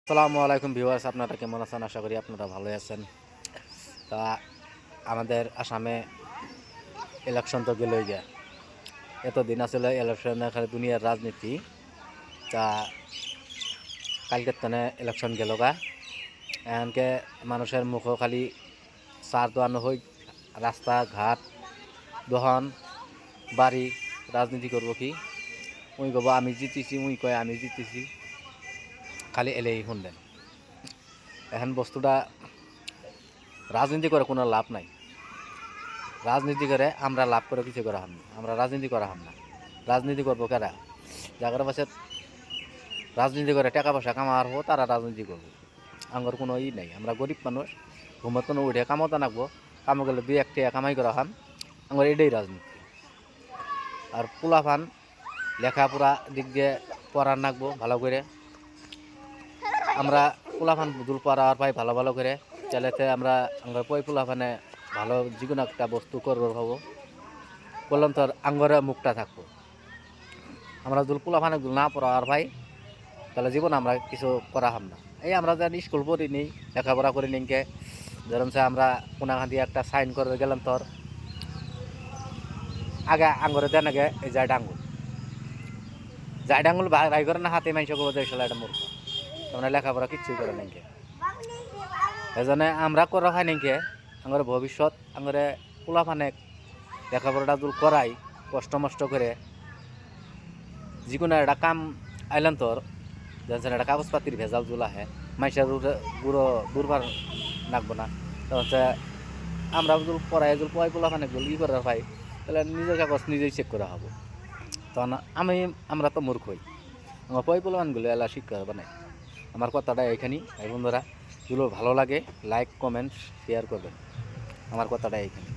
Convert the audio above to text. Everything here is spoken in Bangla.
আসসালামু আলাইকুম ভিউয়ার্স, আপনারা কেমন আছেন? আশা করি আপনারা ভালোই আছেন। তা আমাদের আসামে ইলেকশন তো গেলই গে। এতদিন আসলে ইলেকশনের খালি দুনিয়ার রাজনীতি। তা কালকের তনে ইলেকশন গেল গা, এমনকে মানুষের মুখও খালি চার দোয়ানো হই, রাস্তাঘাট দহন বাড়ি রাজনীতি করবো কি উই কব আমি জিতেছি, উই কয় আমি জিতেছি, খালি এলেই শুনলেন। এখন বস্তুটা রাজনীতি করে কোনো লাভ নাই। রাজনীতি করে আমরা লাভ করে কিছু করা হাম না, আমরা রাজনীতি করা হাম না। রাজনীতি করবো কারা? যাদের পাশে রাজনীতি করে টাকা পয়সা কামার হো তারা রাজনীতি করবো। আমার কোনো ই নাই, আমরা গরিব মানুষ, ঘুমত কোনো উঠে কামতা নাকবো, কামো গেলে দুই এক টাকা কামাই করা হাম, আমার এটাই রাজনীতি। আর পোলাফান লেখাপড়া দিক দিয়ে পড়ার নাকবো ভালো করে। আমরা পোলাফান বুদুল পড়ার পাই ভালো ভালো করে, চাইলেতে আমরা পোলাফানে ভালো যে কোনো একটা বস্তু করবো ভাবো, বললাম তো আঙ্গরে মুখটা থাকবো। আমরা যদি পোলাফানে না পড়ার ভাই, তাহলে জীবন আমরা কিছু করা হাম না। এই আমরা যেন স্কুল পড়ি নেই, লেখাপড়া করি নিকে, ধরুন সে আমরা কোনাখান দিয়ে একটা সাইন করে গেলাম, তোর আগে আঙ্গরে দেন আগে এই যাই ডাঙ্গুল ভাই করে না হাতে মাইসে করবো দেখছিল এটা মূর্খ, তোমরা লেখাপড়া কিচ্ছুই করে নিকে। এই জন্য আমরা করা হয় নিকে আঙ্গরে ভবিষ্যৎ আঙ্গরে পোলাফানে লেখাপড়াটা যদি করাই কষ্ট মষ্ট করে, যে কোনো একটা কাম আইলেন তোর যেন একটা কাগজপাতির ভেজাল জুল আহে, মাইসের গুঁড়ো দূরবার নাকবো না। হচ্ছে আমরা যদি পড়াই যদি পড়াই পোলাফানে ই করার ভাই, তাহলে নিজের কাগজ নিজেই চেক করা হবো। তখন আমরা তো মূর্খই, আমার পয় পোলাফানগুলো এলা শিক্ষা হবে না। আমার কথাটা এইখানেই। এই বন্ধুরা, যেগুলো ভালো লাগে লাইক কমেন্ট শেয়ার করবেন। আমার কথাটা এইখানে।